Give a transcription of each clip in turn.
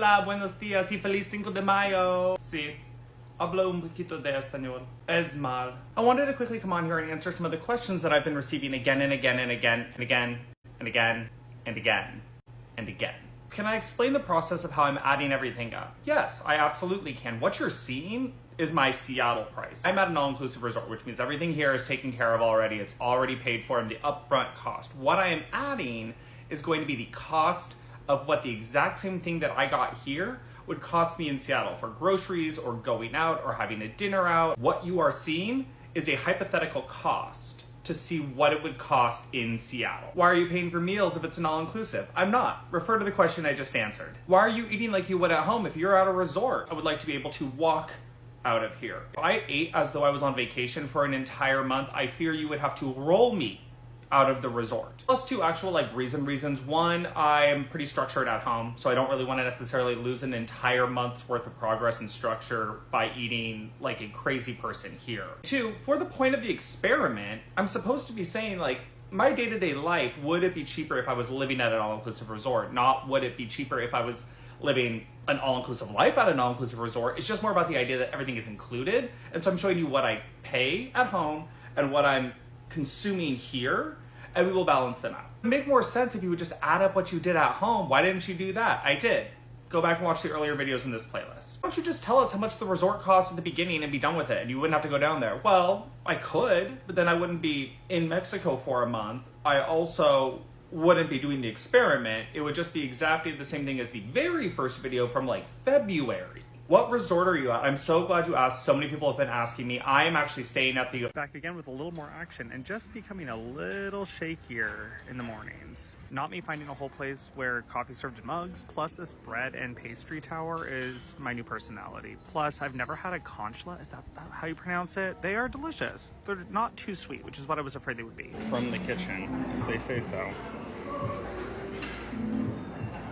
Hola, buenos días y feliz 5 de Mayo. Sí, hablo un poquito de español. Es mal. I wanted to quickly come on here and answer some of the questions that I've been receiving again and again and again and again and again and again and again. Can I explain the process of how I'm adding everything up? Yes, I absolutely can. What you're seeing is my Seattle price. I'm at an all-inclusive resort, which means everything here is taken care of already. It's already paid for in the upfront cost. What I am adding is going to be the cost of what the exact same thing that I got here would cost me in Seattle for groceries or going out or having a dinner out. What you are seeing is a hypothetical cost to see what it would cost in Seattle. Why are you paying for meals if it's an all-inclusive? I'm not. Refer to the question I just answered. Why are you eating like you would at home if you're at a resort? I would like to be able to walk out of here. If I ate as though I was on vacation for an entire month, I fear you would have to roll me out of the resort. Plus two actual reasons. One, I'm pretty structured at home, so I don't really want to necessarily lose an entire month's worth of progress and structure by eating like a crazy person here. Two, for the point of the experiment, I'm supposed to be saying my day-to-day life, would it be cheaper if I was living at an all-inclusive resort? Not would it be cheaper if I was living an all-inclusive life at an all-inclusive resort. It's just more about the idea that everything is included. And so I'm showing you what I pay at home and what I'm consuming here, and we will balance them out. It'd make more sense if you would just add up what you did at home. Why didn't you do that? I did. Go back and watch the earlier videos in this playlist. Why don't you just tell us how much the resort costs at the beginning and be done with it, and you wouldn't have to go down there? Well, I could, but then I wouldn't be in Mexico for a month. I also wouldn't be doing the experiment. It would just be exactly the same thing as the very first video from February. What resort are you at? I'm so glad you asked. So many people have been asking me. I am actually staying at the... Back again with a little more action and just becoming a little shakier in the mornings. Not me finding a whole place where coffee served in mugs. Plus this bread and pastry tower is my new personality. Plus I've never had a conchla. Is that how you pronounce it? They are delicious. They're not too sweet, which is what I was afraid they would be. From the kitchen, if they say so.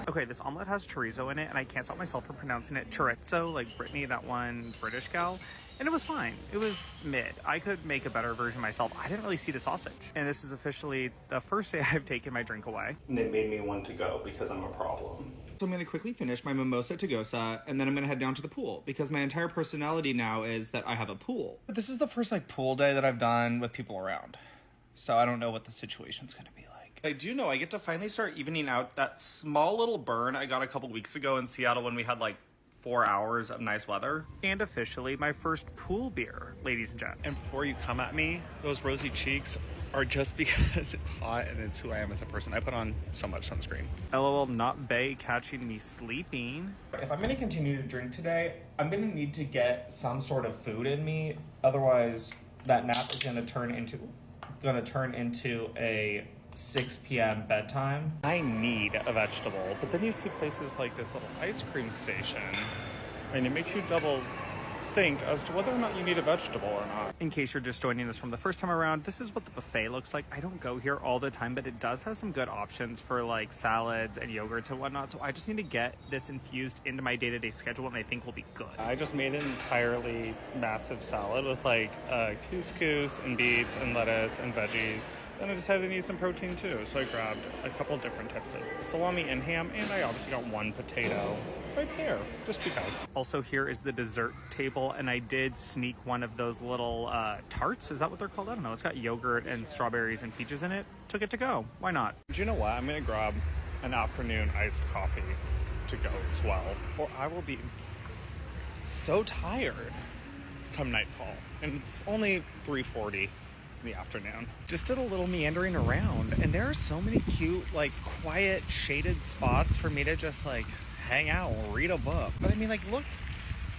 Okay, this omelet has chorizo in it, and I can't stop myself from pronouncing it chorizo, like Brittany, that one British gal. And it was fine. It was mid. I could make a better version myself. I didn't really see the sausage. And this is officially the first day I've taken my drink away. And it made me want to go because I'm a problem. So I'm gonna quickly finish my mimosa tagosa, and then I'm gonna head down to the pool because my entire personality now is that I have a pool. But this is the first pool day that I've done with people around. So I don't know what the situation's gonna be like. I do know I get to finally start evening out that small little burn I got a couple weeks ago in Seattle when we had 4 hours of nice weather. And officially my first pool beer, ladies and gents. And before you come at me, those rosy cheeks are just because it's hot and it's who I am as a person. I put on so much sunscreen. LOL, not bae catching me sleeping. If I'm gonna continue to drink today, I'm gonna need to get some sort of food in me. Otherwise that nap is gonna turn into a 6 p.m. bedtime. I need a vegetable, but then you see places like this little ice cream station and it makes you double think as to whether or not you need a vegetable or not. In case you're just joining us from the first time around, this is what the buffet looks like. I don't go here all the time, but it does have some good options for salads and yogurts and whatnot, so I just need to get this infused into my day-to-day schedule and I think will be good. I just made an entirely massive salad with couscous and beets and lettuce and veggies. Then I decided to need some protein too, so I grabbed a couple different types of salami and ham, and I obviously got one potato right there, just because. Also, here is the dessert table, and I did sneak one of those little tarts. Is that what they're called? I don't know. It's got yogurt and strawberries and peaches in it. Took it to go. Why not? Do you know what? I'm gonna grab an afternoon iced coffee to go as well, or I will be so tired come nightfall, and it's only 3:40. The afternoon. Just did a little meandering around, and there are so many cute quiet shaded spots for me to just hang out and read a book. But I mean look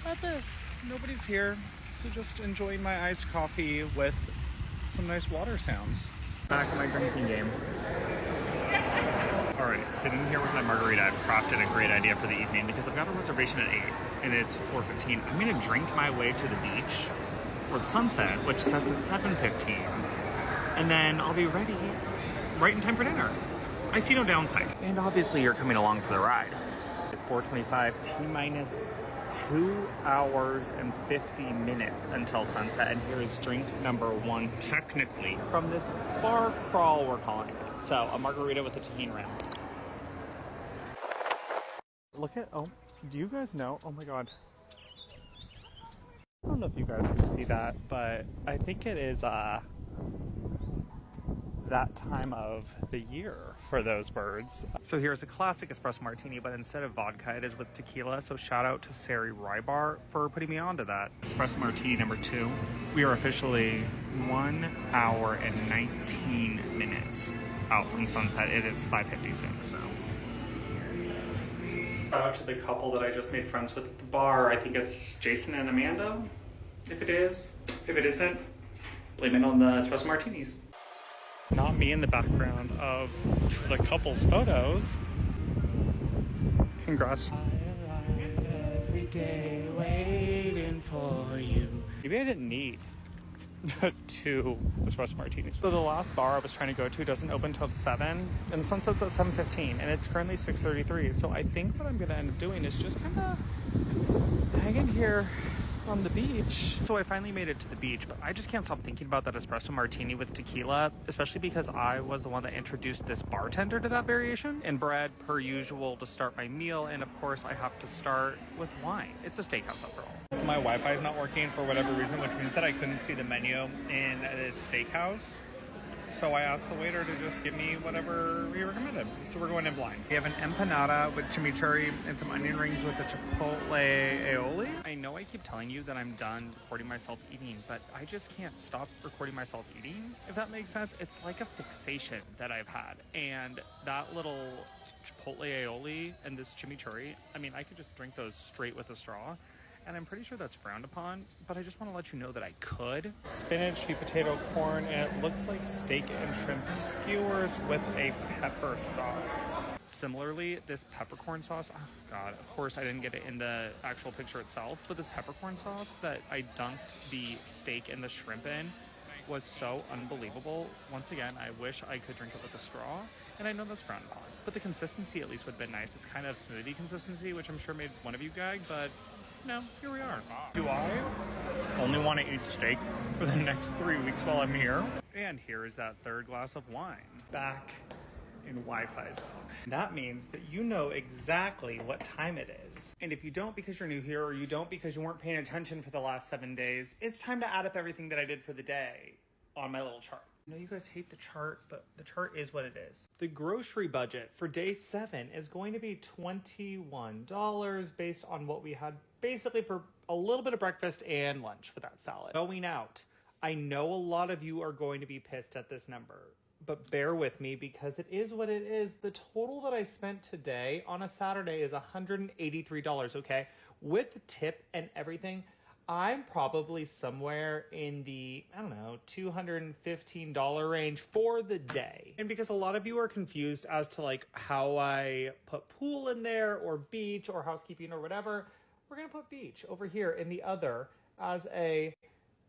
at this, nobody's here, so just enjoying my iced coffee with some nice water sounds. Back in my drinking game. Alright, sitting here with my margarita, I've crafted a great idea for the evening because I've got a reservation at 8 and it's 4:15. I'm gonna drink my way to the beach for the sunset, which sets at 7:15, and then I'll be ready right in time for dinner. I see no downside. And obviously you're coming along for the ride. It's 4:25, T-minus 2 hours and 50 minutes until sunset, and here is drink number 1, technically, from this bar crawl we're calling it. So, a margarita with a tahini rim. Look at, oh, Do you guys know? Oh my god. I don't know if you guys can see that, but I think it is that time of the year for those birds. So here's a classic espresso martini, but instead of vodka, it is with tequila. So shout out to Sari Rybar for putting me onto that. Espresso martini number 2. We are officially 1 hour and 19 minutes out from sunset. It is 5:56, so. Shout out to the couple that I just made friends with at the bar. I think it's Jason and Amanda. If it is, if it isn't, blame it on the espresso martinis. Not me in the background of the couple's photos. Congrats. Every day waiting for you. Maybe I didn't need 2 espresso martinis. So the last bar I was trying to go to doesn't open till 7, and the sun sets at 7:15, and it's currently 6:33. So I think what I'm gonna end up doing is just kind of hanging here on the beach. So I finally made it to the beach, but I just can't stop thinking about that espresso martini with tequila, especially because I was the one that introduced this bartender to that variation. And bread, per usual, to start my meal, and of course I have to start with wine. It's a steakhouse after all. So my Wi-Fi is not working for whatever reason, which means that I couldn't see the menu in this steakhouse. So I asked the waiter to just give me whatever he recommended. So we're going in blind. We have an empanada with chimichurri and some onion rings with the chipotle aioli. I know I keep telling you that I'm done recording myself eating, but I just can't stop recording myself eating, if that makes sense. It's like a fixation that I've had. And that little chipotle aioli and this chimichurri, I mean, I could just drink those straight with a straw. And I'm pretty sure that's frowned upon, but I just want to let you know that I could. Spinach, sweet potato, corn, and it looks like steak and shrimp skewers with a pepper sauce. Similarly, this peppercorn sauce, oh god, of course I didn't get it in the actual picture itself, but this peppercorn sauce that I dunked the steak and the shrimp in was so unbelievable. Once again, I wish I could drink it with a straw, and I know that's frowned upon, but the consistency at least would have been nice. It's kind of smoothie consistency, which I'm sure made one of you gag, but no, here we are. Do I only want to eat steak for the next 3 weeks while I'm here? And here is that third glass of wine. Back in Wi-Fi zone. That means that you know exactly what time it is. And if you don't because you're new here, or you don't because you weren't paying attention for the last 7 days, it's time to add up everything that I did for the day on my little chart. I know you guys hate the chart, but the chart is what it is. The grocery budget for day 7 is going to be $21 based on what we had basically for a little bit of breakfast and lunch with that salad. Going out, I know a lot of you are going to be pissed at this number, but bear with me because it is what it is. The total that I spent today on a Saturday is $183, okay? With the tip and everything, I'm probably somewhere in the, I don't know, $215 range for the day. And because a lot of you are confused as to like how I put pool in there or beach or housekeeping or whatever, we're gonna put beach over here in the other as a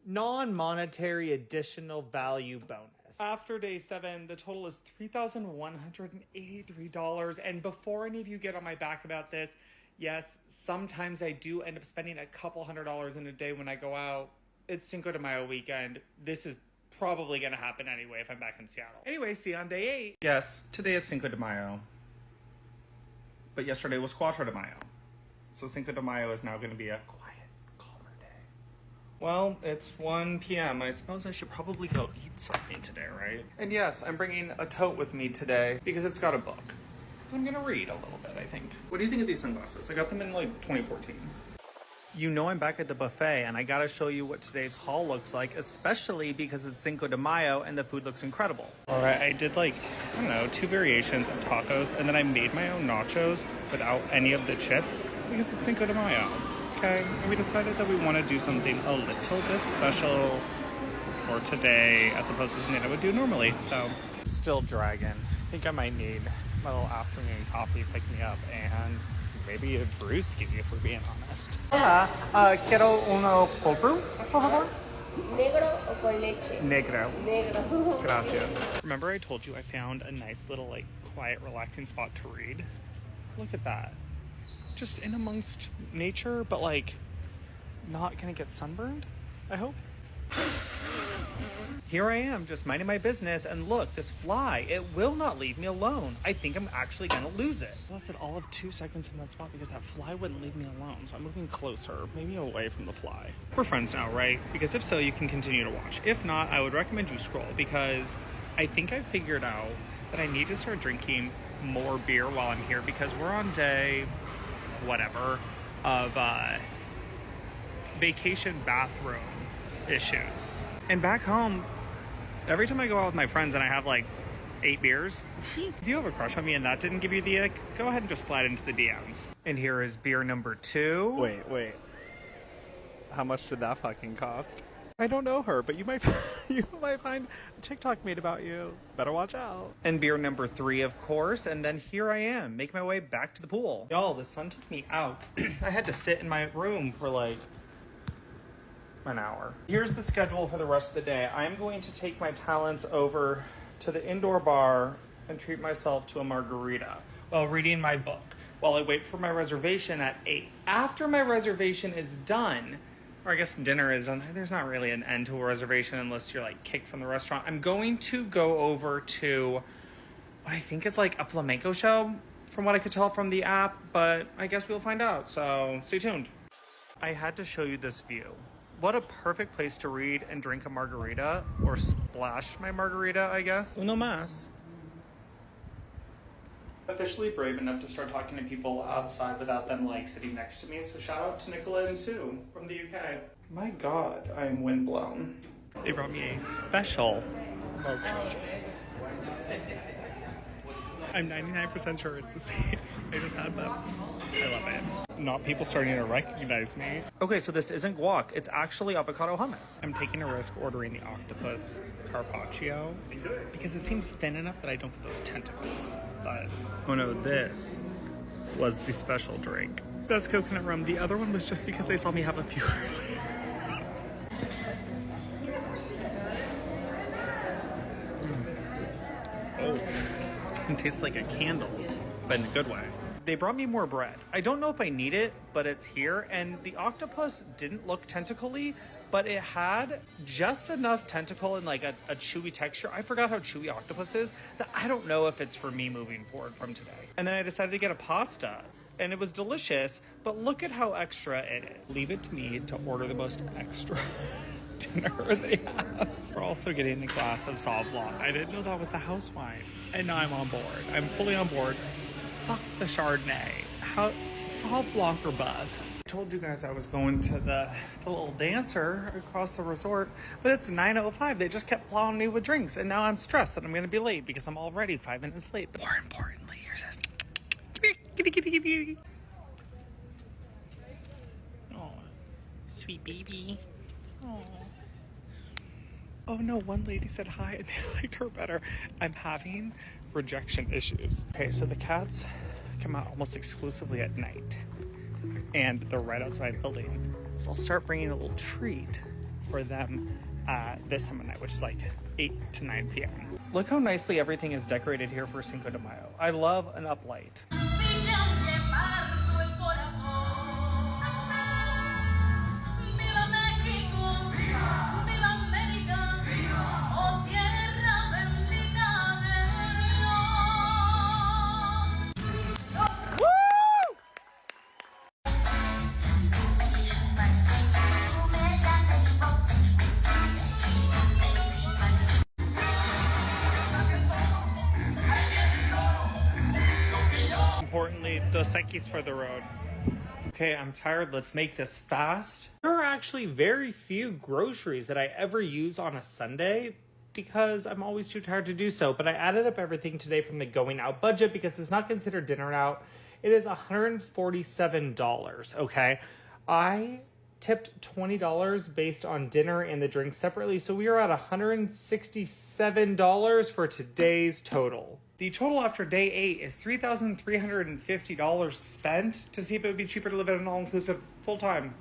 non-monetary additional value bonus. After day 7, the total is $3,183. And before any of you get on my back about this, yes, sometimes I do end up spending a couple $100s in a day when I go out. It's Cinco de Mayo weekend. This is probably going to happen anyway if I'm back in Seattle. Anyway, see you on day 8. Yes, today is Cinco de Mayo. But yesterday was Cuatro de Mayo. So Cinco de Mayo is now going to be a quiet, calmer day. Well, it's 1 p.m. I suppose I should probably go eat something today, right? And yes, I'm bringing a tote with me today because it's got a book. I'm gonna read a little bit, I think. What do you think of these sunglasses? I got them in like 2014. You know I'm back at the buffet and I gotta show you what today's haul looks like, especially because it's Cinco de Mayo and the food looks incredible. All right, I did like, I don't know, 2 variations of tacos, and then I made my own nachos without any of the chips because it's Cinco de Mayo. Okay, and we decided that we want to do something a little bit special for today as opposed to something I would do normally, so. Still dragging. I think I might need my little afternoon coffee pick me up and maybe a brewski if we're being honest. Hola, quiero uno cold brew, por favor. ¿Negro o con leche? Negro. Negro. Gracias. Remember I told you I found a nice little like quiet, relaxing spot to read? Look at that. Just in amongst nature, but like not gonna get sunburned, I hope. here I am, just minding my business, and look, this fly, it will not leave me alone. I think I'm actually gonna lose it. I lasted all of 2 seconds in that spot because that fly wouldn't leave me alone, so I'm moving closer, maybe away from the fly. We're friends now, right? Because if so, you can continue to watch. If not, I would recommend you scroll, because I think I figured out that I need to start drinking more beer while I'm here, because we're on day, whatever, of vacation bathroom issues. And back home, every time I go out with my friends and I have like 8 beers, if you have a crush on me and that didn't give you the ick, go ahead and just slide into the DMs. And here is beer number 2. Wait. How much did that fucking cost? I don't know her, but you might find a TikTok made about you. Better watch out. And beer number 3, of course. And then here I am, making my way back to the pool. Y'all, the sun took me out. I had to sit in my room for like an hour. Here's the schedule for the rest of the day. I'm going to take my talents over to the indoor bar and treat myself to a margarita while reading my book, while I wait for my reservation at 8. After my reservation is done, or I guess dinner is done, there's not really an end to a reservation unless you're like kicked from the restaurant. I'm going to go over to what I think is like a flamenco show, from what I could tell from the app, but I guess we'll find out, so stay tuned. I had to show you this view. What a perfect place to read and drink a margarita, or splash my margarita, I guess. Uno más. Officially brave enough to start talking to people outside without them like sitting next to me, so shout out to Nicola and Sue from the UK. My God, I am windblown. They brought me a special margarita. I'm 99% sure it's the same. I just had them. I love it. Not people starting to recognize me. Okay, so this isn't guac. It's actually avocado hummus. I'm taking a risk ordering the octopus carpaccio because it seems thin enough that I don't get those tentacles. But, oh no, this was the special drink. That's coconut rum. The other one was just because they saw me have a few earlier. Oh, it tastes like a candle, but in a good way. They brought me more bread. I don't know if I need it, but it's here. And the octopus didn't look tentacly, but it had just enough tentacle and like a chewy texture. I forgot how chewy octopus is, that I don't know if it's for me moving forward from today. And then I decided to get a pasta, and it was delicious, but look at how extra it is. Leave it to me to order the most extra dinner they have. We're also getting a glass of Sauv Blanc. I didn't know that was the house wine. And now I'm on board. I'm fully on board. Fuck the Chardonnay. How Sauv Blanc or bust. I told you guys I was going to the little dancer across the resort, but it's 9:05. They just kept plowing me with drinks, and now I'm stressed that I'm going to be late because I'm already 5 minutes late. But more importantly, here's this. Kitty. Oh, sweet baby. Oh no, one lady said hi and they liked her better. I'm having rejection issues. Okay, so the cats come out almost exclusively at night, and they're right outside my building. So I'll start bringing a little treat for them this time of night, which is like 8 to 9 p.m. Look how nicely everything is decorated here for Cinco de Mayo. I love an uplight. Importantly, Dos Equis for the road. Okay, I'm tired. Let's make this fast. There are actually very few groceries that I ever use on a Sunday because I'm always too tired to do so. But I added up everything today from the going out budget because it's not considered dinner out. It is $147, okay? I tipped $20 based on dinner and the drinks separately, so we are at $167 for today's total. The total after day 8 is $3,350 spent to see if it would be cheaper to live at an all-inclusive full-time.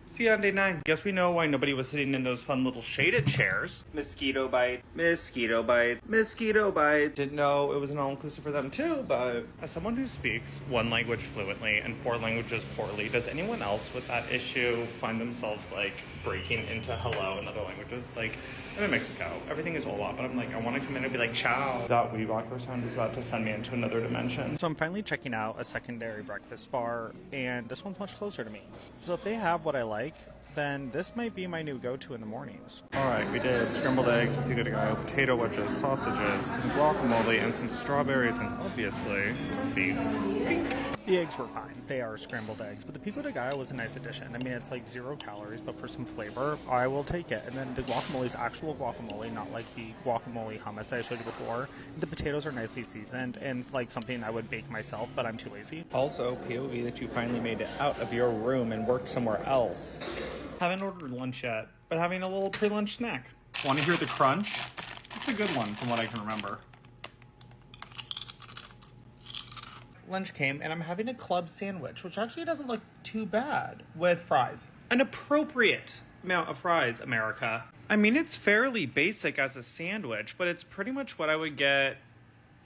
See you on day 9. Guess we know why nobody was sitting in those fun little shaded chairs. Mosquito bite, mosquito bite, mosquito bite. Didn't know it was an all-inclusive for them too, but as someone who speaks 1 language fluently and 4 languages poorly, does anyone else with that issue find themselves like breaking into hello in other languages? Like, I'm in Mexico, everything is hola, but I'm like, I want to come in and be like, ciao. That Weeblocker sound is about to send me into another dimension. So I'm finally checking out a secondary breakfast bar, and this one's much closer to me. So if they have what I like, then this might be my new go-to in the mornings. All right, we did scrambled eggs with the good guy, potato wedges, sausages, some guacamole, and some strawberries, and obviously coffee. The eggs were fine. They are scrambled eggs, but the pico de gallo was a nice addition. I mean, it's like 0 calories, but for some flavor, I will take it. And then the guacamole is actual guacamole, not like the guacamole hummus that I showed you before. The potatoes are nicely seasoned and like something I would bake myself, but I'm too lazy. Also, POV that you finally made it out of your room and worked somewhere else. Haven't ordered lunch yet, but having a little pre-lunch snack. Want to hear the crunch? It's a good one from what I can remember. Lunch came and I'm having a club sandwich, which actually doesn't look too bad, with fries. An appropriate amount of fries, America. I mean, it's fairly basic as a sandwich, but it's pretty much what I would get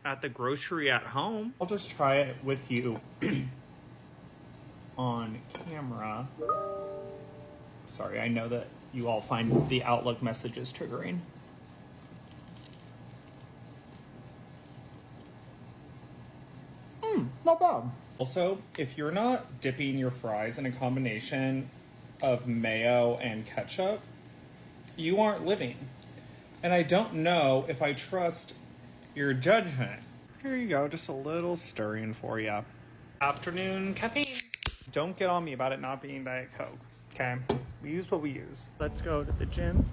at the grocery at home. I'll just try it with you on camera. Sorry, I know that you all find the Outlook messages triggering. Not bad. Also, if you're not dipping your fries in a combination of mayo and ketchup, you aren't living. And I don't know if I trust your judgment. Here you go, just a little stirring for you. Afternoon caffeine. Don't get on me about it not being Diet Coke, okay? We use what we use. Let's go to the gym.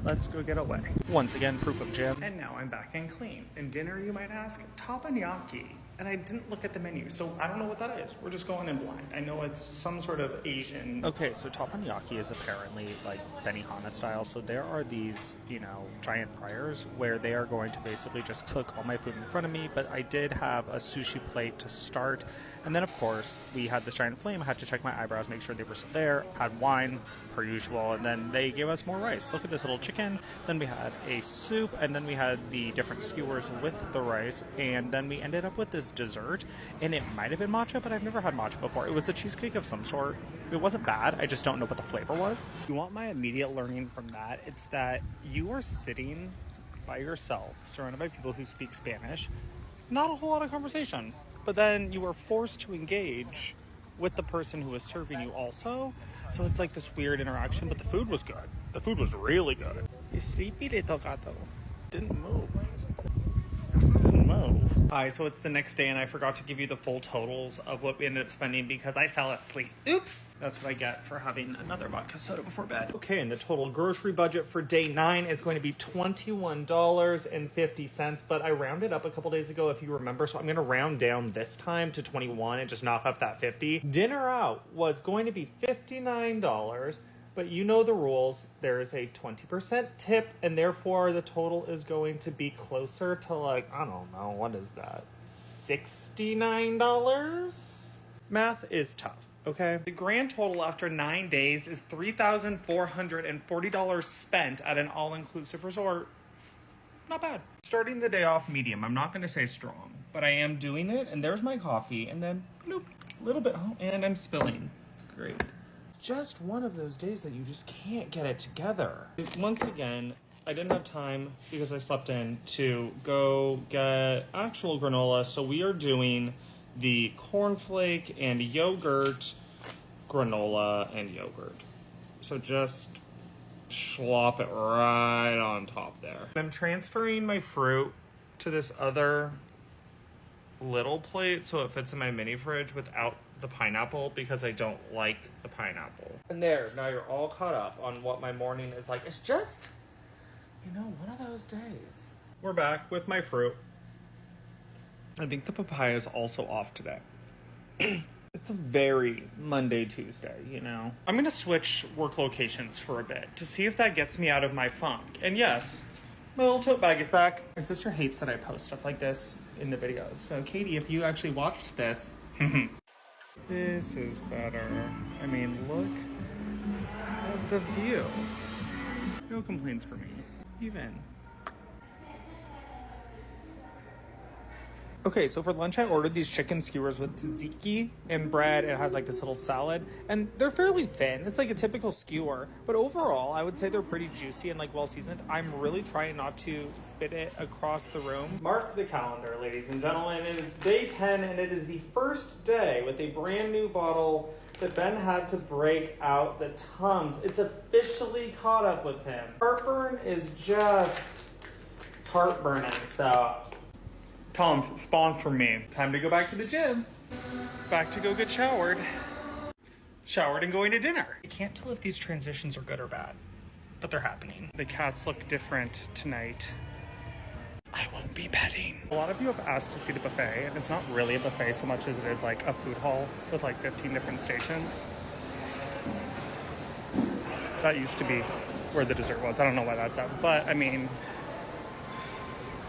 Let's go get away. Once again, proof of gym. And now I'm back and clean. And dinner, you might ask, teppanyaki. And I didn't look at the menu, so I don't know what that is. We're just going in blind. I know it's some sort of Asian. Okay, so teppanyaki is apparently like Benihana style. So there are these, you know, giant fryers where they are going to basically just cook all my food in front of me. But I did have a sushi plate to start. And then, of course, we had this giant flame. I had to check my eyebrows, make sure they were still there. Had wine, per usual. And then they gave us more rice. Look at this little chicken. Then we had a soup. And then we had the different skewers with the rice. And then we ended up with this dessert, and it might have been matcha, but I've never had matcha before. It was a cheesecake of some sort. It wasn't bad, I just don't know what the flavor was. You want my immediate learning from that? It's that you are sitting by yourself, surrounded by people who speak Spanish. Not a whole lot of conversation, but then you are forced to engage with the person who is serving you also. So it's like this weird interaction, but the food was good. The food was really good. You sleepy little gato. Didn't move. Hi, so it's the next day and I forgot to give you the full totals of what we ended up spending because I fell asleep. Oops! That's what I get for having another vodka soda before bed. Okay, and the total grocery budget for day 9 is going to be $21.50, but I rounded up a couple days ago if you remember, so I'm going to round down this time to 21 and just knock up that 50. Dinner out was going to be $59. But you know the rules. There is a 20% tip, and therefore the total is going to be closer to like, I don't know, what is that? $69? Math is tough, okay? The grand total after 9 days is $3,440 spent at an all-inclusive resort. Not bad. Starting the day off medium. I'm not going to say strong, but I am doing it, and there's my coffee, and then, bloop, a little bit, and I'm spilling. Great. Just one of those days that you just can't get it together. Once again, I didn't have time because I slept in to go get actual granola. So we are doing the cornflake and yogurt, granola and yogurt. So just slop it right on top there. I'm transferring my fruit to this other little plate so it fits in my mini fridge without the pineapple because I don't like the pineapple. And there, now you're all caught up on what my morning is like. It's just, you know, one of those days. We're back with my fruit. I think the papaya is also off today. It's a very Monday, Tuesday, you know. I'm gonna switch work locations for a bit to see if that gets me out of my funk. And yes, my little tote bag is back. My sister hates that I post stuff like this in the videos. So Katie, if you actually watched this, this is better. I mean, look at the view. No complaints for me, even. Okay, so for lunch I ordered these chicken skewers with tzatziki and bread. It has like this little salad, and they're fairly thin. It's like a typical skewer, but overall I would say they're pretty juicy and like well seasoned. I'm really trying not to spit it across the room. Mark the calendar, ladies and gentlemen. It is day 10 and it is the first day with a brand new bottle that Ben had to break out the Tums. It's officially caught up with him. Heartburn is just heartburning, so Tom, sponsor me. Time to go back to the gym. Back to go get showered. Showered and going to dinner. I can't tell if these transitions are good or bad, but they're happening. The cats look different tonight. I won't be petting. A lot of you have asked to see the buffet, and it's not really a buffet so much as it is like a food hall with like 15 different stations. That used to be where the dessert was. I don't know why that's at, but I mean,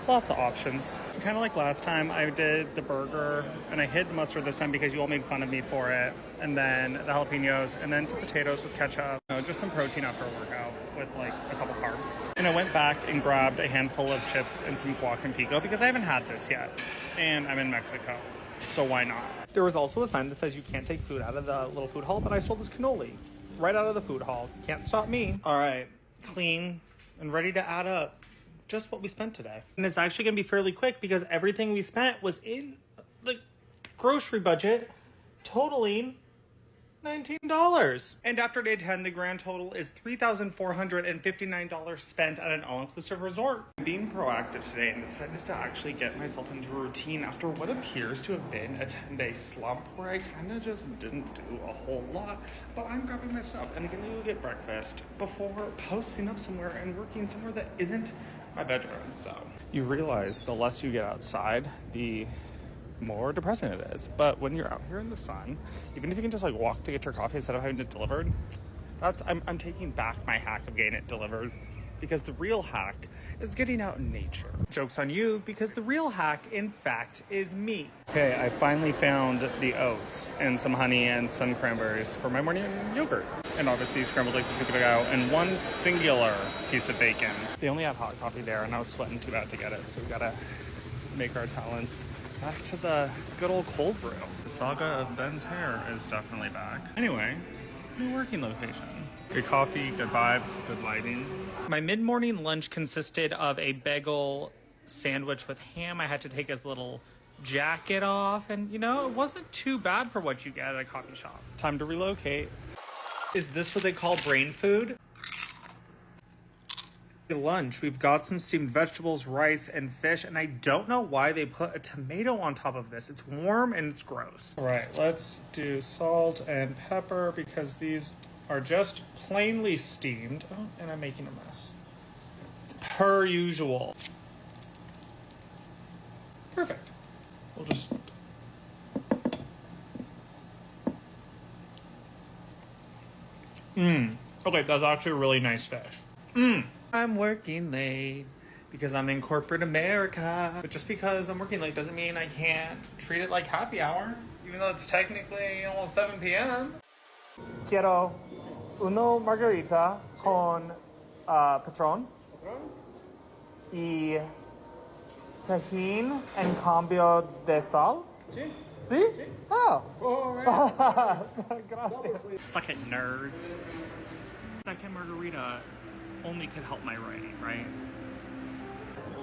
lots of options. Kind of like last time, I did the burger and I hid the mustard this time because you all made fun of me for it. And then the jalapenos and then some potatoes with ketchup. You know, just some protein after a workout with like a couple carbs. And I went back and grabbed a handful of chips and some guac and pico because I haven't had this yet. And I'm in Mexico, so why not? There was also a sign that says you can't take food out of the little food hall, but I stole this cannoli right out of the food hall. Can't stop me. All right, clean and ready to add up just what we spent today. And it's actually gonna be fairly quick because everything we spent was in the grocery budget, totaling $19. And after day 10, the grand total is $3,459 spent at an all-inclusive resort. I'm being proactive today and decided to actually get myself into a routine after what appears to have been a 10-day slump where I kind of just didn't do a whole lot. But I'm grabbing my stuff and I'm gonna go get breakfast before posting up somewhere and working somewhere that isn't my bedroom. So you realize the less you get outside, the more depressing it is. But when you're out here in the sun, even if you can just like walk to get your coffee instead of having it delivered, I'm taking back my hack of getting it delivered, because the real hack is getting out in nature. Joke's on you, because the real hack, in fact, is me. Okay, I finally found the oats and some honey and some cranberries for my morning yogurt. And obviously scrambled eggs with cacao and one singular piece of bacon. They only had hot coffee there and I was sweating too bad to get it, so we gotta make our talents. Back to the good old cold brew. The saga of Ben's hair is definitely back. Anyway, new working location. Good coffee, good vibes, good lighting. My mid-morning lunch consisted of a bagel sandwich with ham. I had to take his little jacket off, and you know, it wasn't too bad for what you get at a coffee shop. Time to relocate. Is this what they call brain food? Lunch, we've got some steamed vegetables, rice, and fish, and I don't know why they put a tomato on top of this. It's warm and it's gross. All right, let's do salt and pepper because these are just plainly steamed. Oh, and I'm making a mess. Per usual. Perfect. We'll just... Okay, that's actually a really nice fish. I'm working late because I'm in corporate America. But just because I'm working late doesn't mean I can't treat it like happy hour, even though it's technically almost 7 p.m. Quiero uno margarita con Patron y tajín en cambio de sal. Sí. ¿Sí? Sí. Oh. Oh, right. Gracias. Suck it, nerds. Second margarita only could help my writing, right?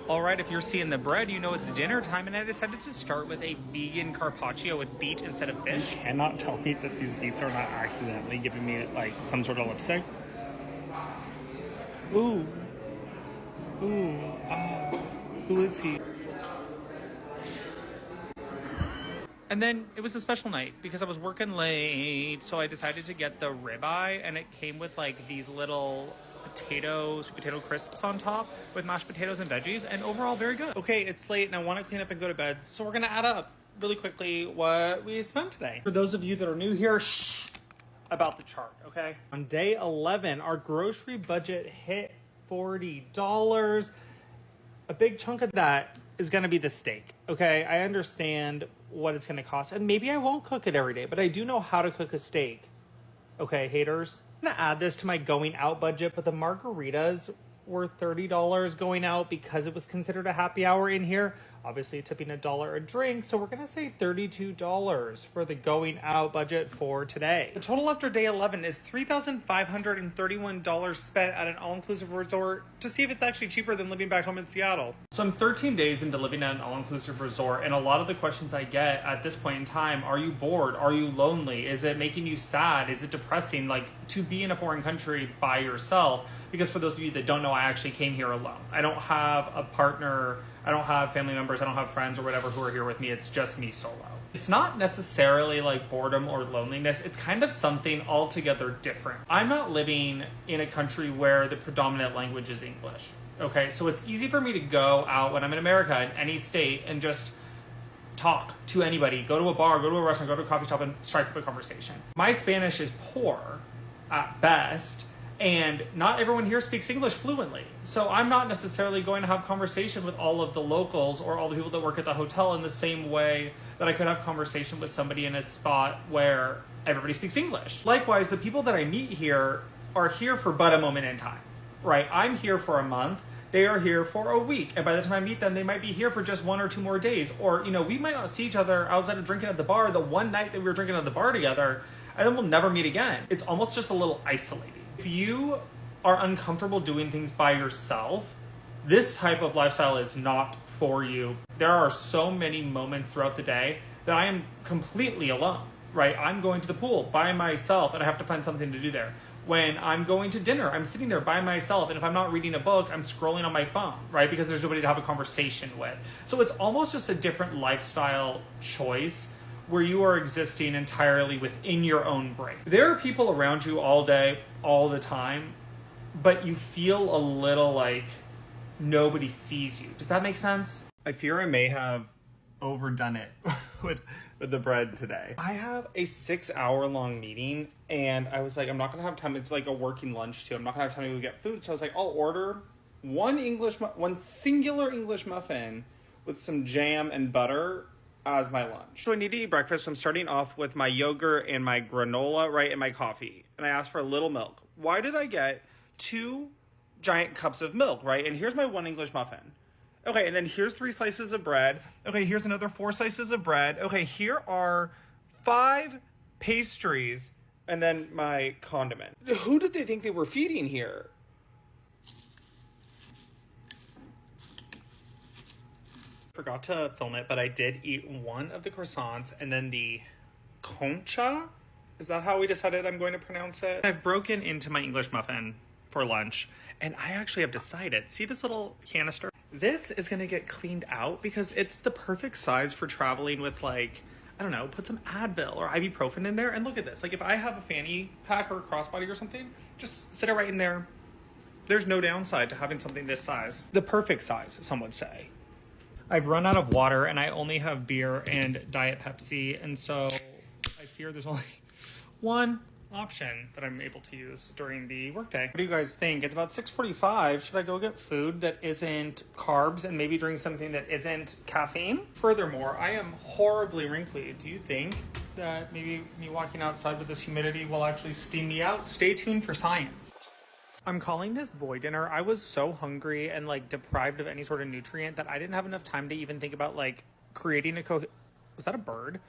All right, if you're seeing the bread, you know it's dinner time, and I decided to start with a vegan carpaccio with beet instead of fish. You cannot tell me that these beets are not accidentally giving me like some sort of lipstick. Ooh. Ooh. Who is he? And then it was a special night because I was working late, so I decided to get the ribeye, and it came with like these little potato crisps on top with mashed potatoes and veggies, and overall very good. Okay, it's late and I want to clean up and go to bed, so we're gonna add up really quickly what we spent today. For those of you that are new here, shh about the chart, okay? On day 11, our grocery budget hit $40. A big chunk of that is gonna be the steak, okay? I understand what it's gonna cost, and maybe I won't cook it every day, but I do know how to cook a steak. Okay, haters, I'm gonna add this to my going out budget, but the margaritas were $30 going out because it was considered a happy hour in here. Obviously tipping $1 a drink, so we're gonna say $32 for the going out budget for today. The total after day 11 is $3,531 spent at an all-inclusive resort to see if it's actually cheaper than living back home in Seattle. So I'm 13 days into living at an all-inclusive resort, and a lot of the questions I get at this point in time, are you bored? Are you lonely? Is it making you sad? Is it depressing, like, to be in a foreign country by yourself? Because for those of you that don't know, I actually came here alone. I don't have a partner, I don't have family members, I don't have friends or whatever who are here with me. It's just me solo. It's not necessarily like boredom or loneliness. It's kind of something altogether different. I'm not living in a country where the predominant language is English. Okay, so it's easy for me to go out when I'm in America in any state and just talk to anybody, go to a bar, go to a restaurant, go to a coffee shop and strike up a conversation. My Spanish is poor at best, and not everyone here speaks English fluently. So I'm not necessarily going to have conversation with all of the locals or all the people that work at the hotel in the same way that I could have conversation with somebody in a spot where everybody speaks English. Likewise, the people that I meet here are here for but a moment in time, right? I'm here for a month. They are here for a week. And by the time I meet them, they might be here for just 1 or 2 more days. Or, we might not see each other outside of drinking at the bar the one night that we were drinking at the bar together, and then we'll never meet again. It's almost just a little isolating. If you are uncomfortable doing things by yourself, this type of lifestyle is not for you. There are so many moments throughout the day that I am completely alone, right? I'm going to the pool by myself and I have to find something to do there. When I'm going to dinner, I'm sitting there by myself, and if I'm not reading a book, I'm scrolling on my phone, right? Because there's nobody to have a conversation with. So it's almost just a different lifestyle choice where you are existing entirely within your own brain. There are people around you all day, all the time, but you feel a little like nobody sees you. Does that make sense? I fear I may have overdone it with the bread today. I have a 6-hour-long meeting, and I was like, I'm not gonna have time. It's like a working lunch too. I'm not gonna have time to go get food. So I was like, I'll order one singular English muffin with some jam and butter as my lunch. So I need to eat breakfast. So I'm starting off with my yogurt and my granola, right, and my coffee. And I asked for a little milk. Why did I get 2 giant cups of milk, right? And here's my 1 English muffin. Okay, and then here's 3 slices of bread. Okay, here's another 4 slices of bread. Okay, here are 5 pastries, and then my condiment. Who did they think they were feeding here? Forgot to film it, but I did eat 1 of the croissants and then the concha. Is that how we decided I'm going to pronounce it? I've broken into my English muffin for lunch, and I actually have decided, see this little canister? This is gonna get cleaned out because it's the perfect size for traveling with, like, I don't know, put some Advil or ibuprofen in there. And look at this, like if I have a fanny pack or a crossbody or something, just sit it right in there. There's no downside to having something this size. The perfect size, some would say. I've run out of water and I only have beer and Diet Pepsi, and so I fear there's only one option that I'm able to use during the workday. What do you guys think? It's about 6:45. Should I go get food that isn't carbs and maybe drink something that isn't caffeine? Furthermore, I am horribly wrinkly. Do you think that maybe me walking outside with this humidity will actually steam me out? Stay tuned for science. I'm calling this boy dinner. I was so hungry and like deprived of any sort of nutrient that I didn't have enough time to even think about like creating was that a bird?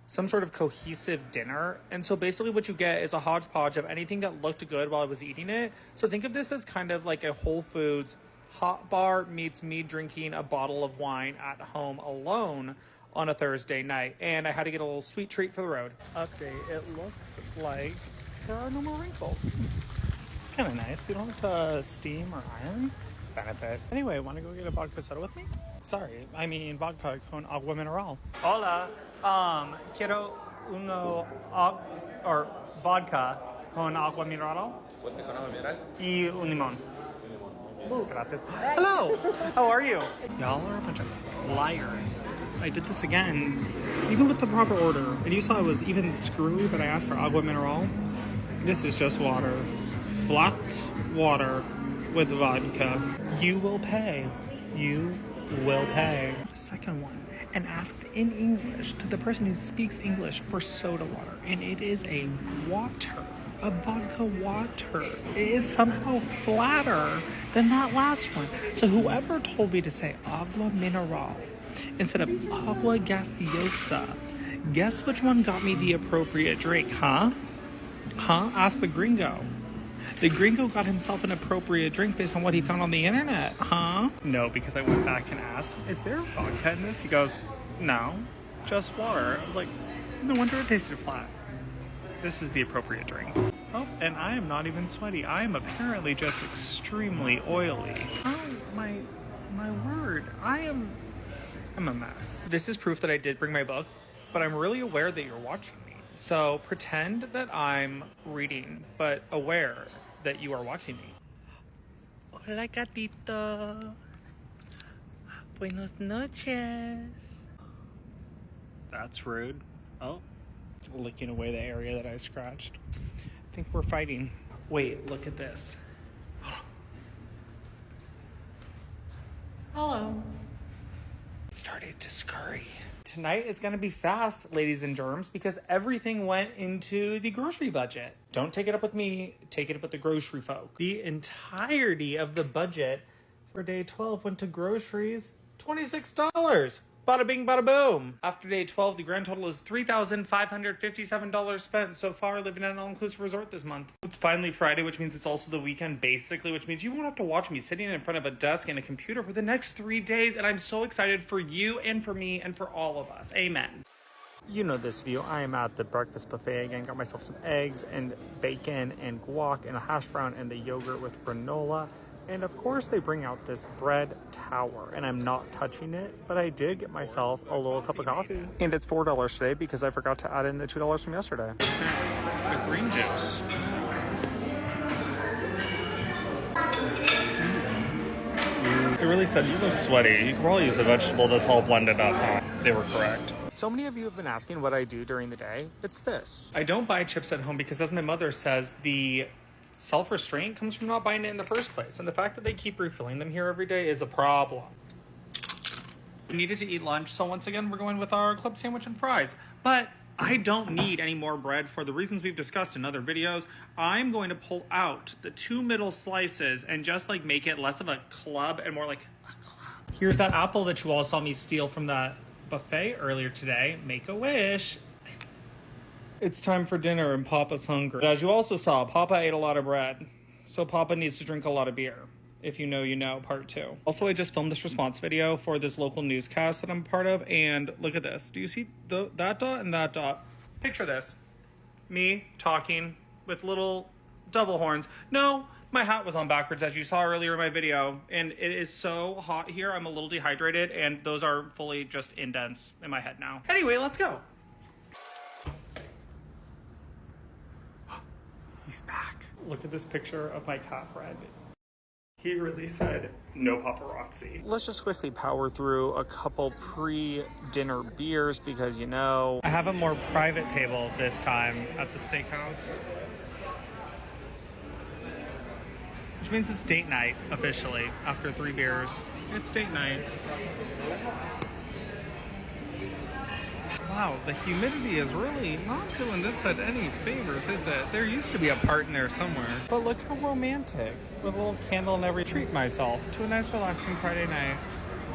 Some sort of cohesive dinner. And so basically what you get is a hodgepodge of anything that looked good while I was eating it. So think of this as kind of like a Whole Foods hot bar meets me drinking a bottle of wine at home alone on a Thursday night. And I had to get a little sweet treat for the road. Update, it looks like there are no more wrinkles. It's kind of nice. You don't have to steam or iron. Benefit. Anyway, want to go get a vodka soda with me? Sorry, I mean vodka con agua mineral. Hola, quiero uno or vodka con agua mineral. Vodka con agua mineral. Y un limón. Gracias. Hello, how are you? Y'all are a bunch of liars. I did this again, even with the proper order. And you saw I was even screwy, but I asked for agua mineral. This is just water. Flat water with vodka. You will pay. You will pay. Second one. And asked in English to the person who speaks English for soda water. And it is a water. a vodka water. It is somehow flatter than that last one. So whoever told me to say agua mineral instead of agua gaseosa, guess which one got me the appropriate drink, huh? Huh? Ask the gringo. The gringo got himself an appropriate drink based on what he found on the internet, huh? No, because I went back and asked, is there vodka in this? He goes, no, just water. I was like, no wonder it tasted flat. This is the appropriate drink. Oh, and I am not even sweaty. I am apparently just extremely oily. Oh, my word. I'm a mess. This is proof that I did bring my book, but I'm really aware that you're watching me. So pretend that I'm reading, but aware that you are watching me. Hola, gatito. Buenos noches. That's rude. Oh, licking away the area that I scratched. I think we're fighting. Wait, look at this. Hello. It started to scurry. Tonight is going to be fast, ladies and germs, because everything went into the grocery budget. Don't take it up with me, take it up with the grocery folk. The entirety of the budget for day 12 went to groceries, $26. Bada bing, bada boom. After day 12, the grand total is $3,557 spent so far living at an all-inclusive resort this month. It's finally Friday, which means it's also the weekend, basically, which means you won't have to watch me sitting in front of a desk and a computer for the next 3 days, and I'm so excited for you and for me and for all of us. Amen. You know this view. I am at the breakfast buffet again. Got myself some eggs and bacon and guac and a hash brown and the yogurt with granola. And of course they bring out this bread tower, and I'm not touching it, but I did get myself a little cup of coffee. And it's $4 today because I forgot to add in the $2 from yesterday. The green juice. It really said, you look sweaty. You could probably use a vegetable that's all blended up, huh? They were correct. So many of you have been asking what I do during the day. It's this. I don't buy chips at home because, as my mother says, the self-restraint comes from not buying it in the first place. And the fact that they keep refilling them here every day is a problem. We needed to eat lunch, so once again, we're going with our club sandwich and fries. But I don't need any more bread for the reasons we've discussed in other videos. I'm going to pull out the 2 middle slices and just like make it less of a club and more like a club. Here's that apple that you all saw me steal from that buffet earlier today. Make a wish. It's time for dinner and Papa's hungry. As you also saw, Papa ate a lot of bread, so Papa needs to drink a lot of beer. If you know, you know, part 2. Also, I just filmed this response video for this local newscast that I'm part of, and look at this. Do you see that dot and that dot? Picture this. Me talking with little devil horns. No, my hat was on backwards, as you saw earlier in my video, and it is so hot here, I'm a little dehydrated, and those are fully just indents in my head now. Anyway, let's go. He's back. Look at this picture of my cat Fred. He really said, no paparazzi. Let's just quickly power through a couple pre-dinner beers because, you know, I have a more private table this time at the steakhouse. Which means it's date night, officially, after 3 beers. It's date night. Wow, the humidity is really not doing this set any favors, is it? There used to be a part in there somewhere. But look how romantic. With a little candle and every treat myself to a nice relaxing Friday night.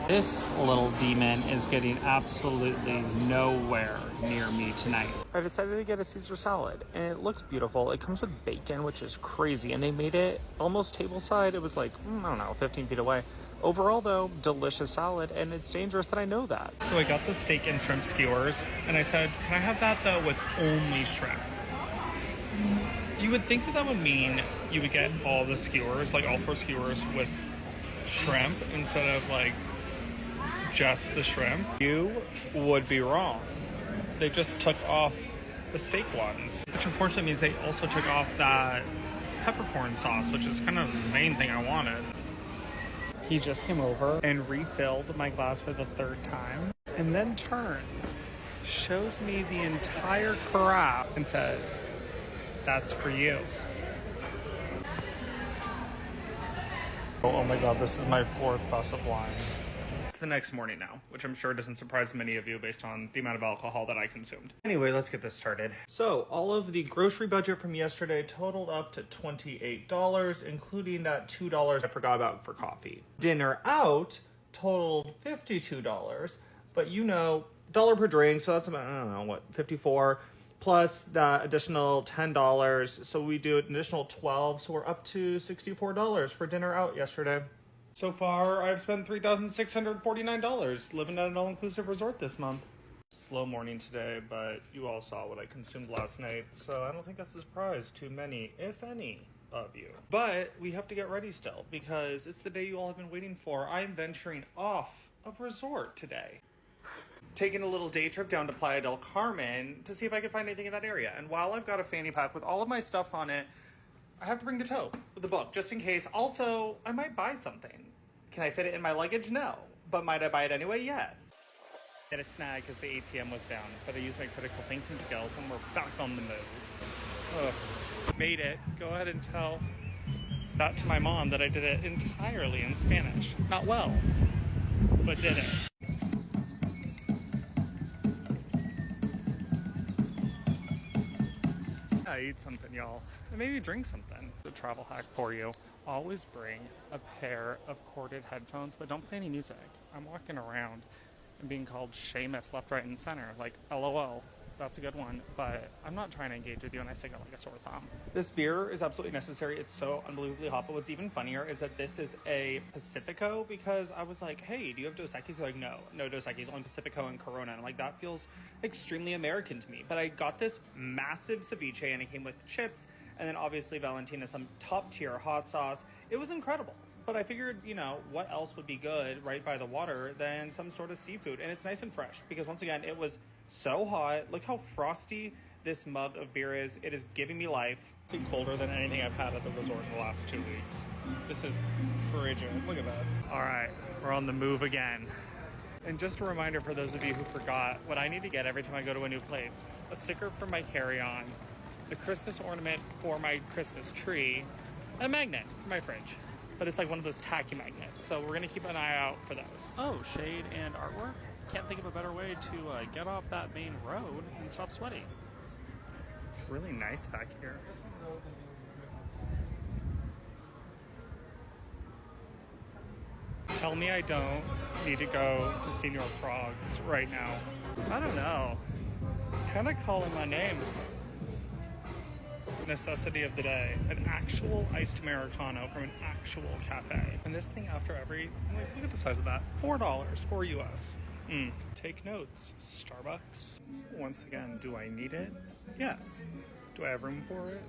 This little demon is getting absolutely nowhere near me tonight. I decided to get a Caesar salad, and it looks beautiful. It comes with bacon, which is crazy, and they made it almost tableside. It was like, I don't know, 15 feet away. Overall, though, delicious salad, and it's dangerous that I know that. So I got the steak and shrimp skewers, and I said, can I have that, though, with only shrimp? You would think that that would mean you would get all the skewers, like all 4 skewers with shrimp instead of, like, just the shrimp. You would be wrong. They just took off the steak ones, which unfortunately means they also took off that peppercorn sauce, which is kind of the main thing I wanted. He just came over and refilled my glass for the 3rd time, and then turns, shows me the entire crap, and says, that's for you. Oh my God, this is my 4th glass of wine. It's the next morning now, which I'm sure doesn't surprise many of you based on the amount of alcohol that I consumed. Anyway, let's get this started. So all of the grocery budget from yesterday totaled up to $28, including that $2 I forgot about for coffee. Dinner out totaled $52, but you know, $1 per drink, so that's about, I don't know, what, 54, plus that additional $10, so we do an additional 12, so we're up to $64 for dinner out yesterday. So far, I've spent $3,649 living at an all-inclusive resort this month. Slow morning today, but you all saw what I consumed last night, so I don't think that's a surprise to many, if any, of you. But we have to get ready still, because it's the day you all have been waiting for. I am venturing off of resort today. Taking a little day trip down to Playa del Carmen to see if I can find anything in that area. And while I've got a fanny pack with all of my stuff on it, I have to bring the tote with the book, just in case. Also, I might buy something. Can I fit it in my luggage? No. But might I buy it anyway? Yes. Get a snag because the ATM was down, but I used my critical thinking skills and we're back on the move. Ugh. Made it. Go ahead and tell that to my mom that I did it entirely in Spanish. Not well, but did it. Eat something, y'all, and maybe drink something. The travel hack for you: always bring a pair of corded headphones, but don't play any music. I'm walking around and being called Seamus left, right, and center, like LOL. That's a good one, but I'm not trying to engage with you and I stick out like a sore thumb. This beer is absolutely necessary. It's so unbelievably hot, but what's even funnier is that this is a Pacifico, because I was like, hey, do you have Dos Equis? They're like, no Dos Equis, only Pacifico and Corona. And I'm like, that feels extremely American to me. But I got this massive ceviche and it came with chips, and then obviously Valentina, some top tier hot sauce. It was incredible. But I figured, you know, what else would be good right by the water than some sort of seafood? And it's nice and fresh, because once again, it was so hot. Look how frosty this mug of beer is. It is giving me life. It's colder than anything I've had at the resort in the last 2 weeks. This is frigid. Look at that. All right, we're on the move again. And just a reminder for those of you who forgot, what I need to get every time I go to a new place: a sticker for my carry-on, the Christmas ornament for my Christmas tree, and a magnet for my fridge. But it's like one of those tacky magnets, so we're gonna keep an eye out for those. Oh, shade and artwork? Can't think of a better way to get off that main road and stop sweating. It's really nice back here. Tell me I don't need to go to Senior Frogs right now. I don't know. Kind of calling my name. Necessity of the day: an actual iced Americano from an actual cafe. And this thing, after every, look at the size of that, $4 for US. Take notes, Starbucks. Once again, do I need it? Yes. Do I have room for it?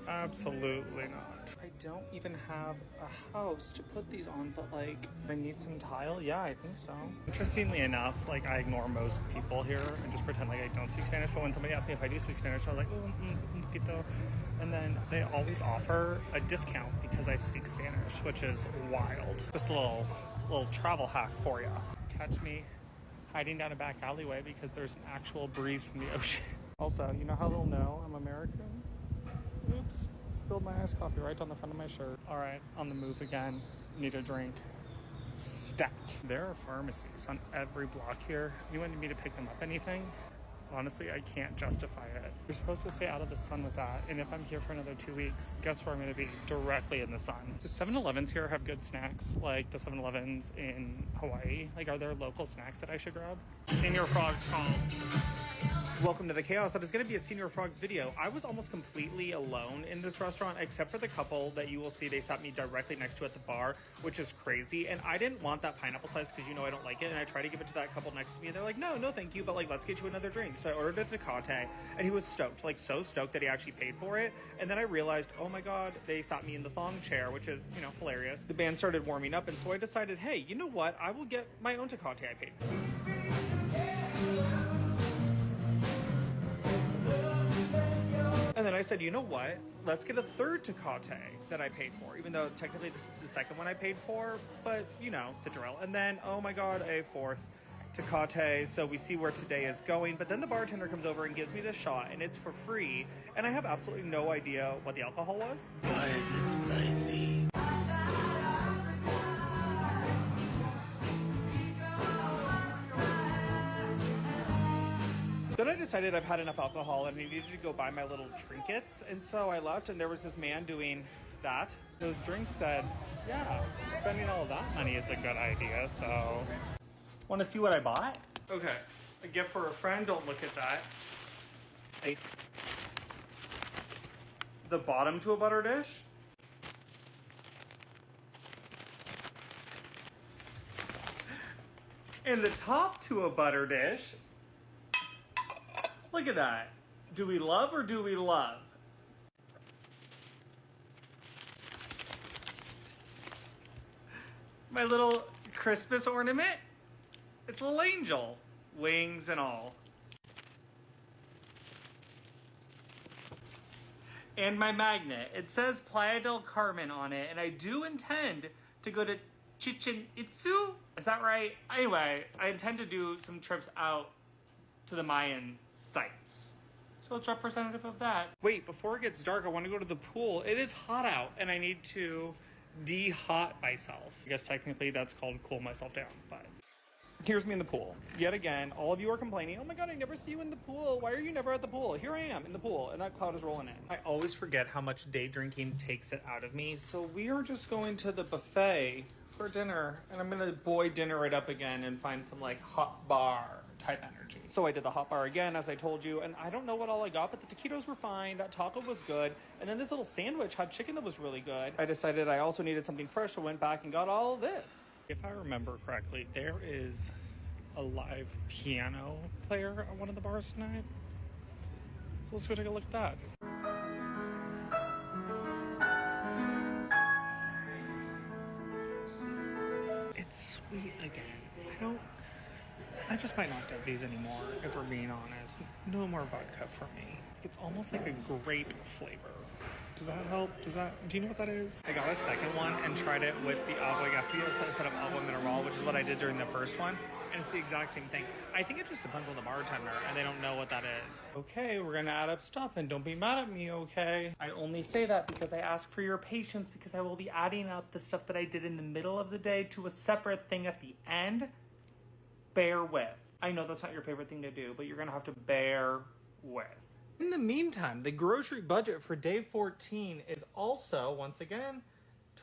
Absolutely not. I don't even have a house to put these on, but like, I need some tile? Yeah, I think so. Interestingly enough, like, I ignore most people here and just pretend like I don't speak Spanish, but when somebody asks me if I do speak Spanish, I'm like, oh, un poquito. And then they always offer a discount because I speak Spanish, which is wild. Just a little travel hack for you. Catch me hiding down a back alleyway because there's an actual breeze from the ocean. Also, you know how they'll know I'm American? Oops, spilled my iced coffee right on the front of my shirt. All right, on the move again. Need a drink. Stat. There are pharmacies on every block here. You want me to pick them up anything? Honestly, I can't justify it. You're supposed to stay out of the sun with that, and if I'm here for another 2 weeks, guess where I'm gonna be? Directly in the sun. The 7-Elevens here have good snacks, like the 7-Elevens in Hawaii. Like, are there local snacks that I should grab? Senior Frogs call. Welcome to the chaos that is going to be a Senior Frogs video. I was almost completely alone in this restaurant, except for the couple that you will see they sat me directly next to at the bar, which is crazy. And I didn't want that pineapple slice because you know I don't like it. And I tried to give it to that couple next to me and they're like, no, thank you. But like, let's get you another drink. So I ordered a Tecate and he was stoked, like so stoked that he actually paid for it. And then I realized, oh my God, they sat me in the thong chair, which is, you know, hilarious. The band started warming up. And so I decided, hey, you know what? I will get my own Tecate I paid for. And then I said, you know what? Let's get a third Tecate that I paid for, even though technically this is the second one I paid for, but you know, the drill. And then, oh my God, a fourth Tecate. So we see where today is going. But then the bartender comes over and gives me this shot, and it's for free. And I have absolutely no idea what the alcohol was. Why is it spicy? Then I decided I've had enough alcohol and I needed to go buy my little trinkets. And so I left and there was this man doing that. Those drinks said, yeah, spending all of that money is a good idea. So, want to see what I bought? Okay, a gift for a friend. Don't look at that. The bottom to a butter dish. And the top to a butter dish. Look at that. Do we love or do we love? My little Christmas ornament. It's a little angel. Wings and all. And my magnet. It says Playa del Carmen on it, and I do intend to go to Chichen Itza. Is that right? Anyway, I intend to do some trips out to the Mayan sites. So it's representative of that. Wait, before it gets dark, I want to go to the pool. It is hot out, and I need to de-hot myself. I guess technically that's called cool myself down, but... Here's me in the pool. Yet again, all of you are complaining, oh my god, I never see you in the pool. Why are you never at the pool? Here I am in the pool, and that cloud is rolling in. I always forget how much day drinking takes it out of me, so we are just going to the buffet for dinner, and I'm gonna boy dinner it up again and find some like hot bar type energy. So I did the hot bar again, as I told you, and I don't know what all I got, but the taquitos were fine, that taco was good, and then this little sandwich had chicken that was really good. I decided I also needed something fresh, so I went back and got all of this. If I remember correctly, there is a live piano player at one of the bars tonight. So let's go take a look at that. It's sweet again. I just might not get these anymore, if we're being honest. No more vodka for me. It's almost like a grape flavor. Does that help? Do you know what that is? I got a second one and tried it with the agua gaseosa instead of agua mineral, which is what I did during the first one. And it's the exact same thing. I think it just depends on the bartender and they don't know what that is. Okay, we're gonna add up stuff and don't be mad at me, okay? I only say that because I ask for your patience because I will be adding up the stuff that I did in the middle of the day to a separate thing at the end. Bear with. I know that's not your favorite thing to do, but you're gonna have to bear with. In the meantime, the grocery budget for day 14 is also, once again,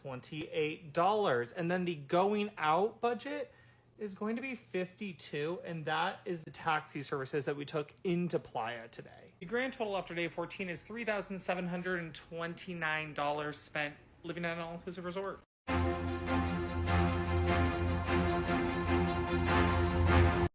$28. And then the going out budget is going to be $52, and that is the taxi services that we took into Playa today. The grand total after day 14 is $3,729 spent living at an all-inclusive resort.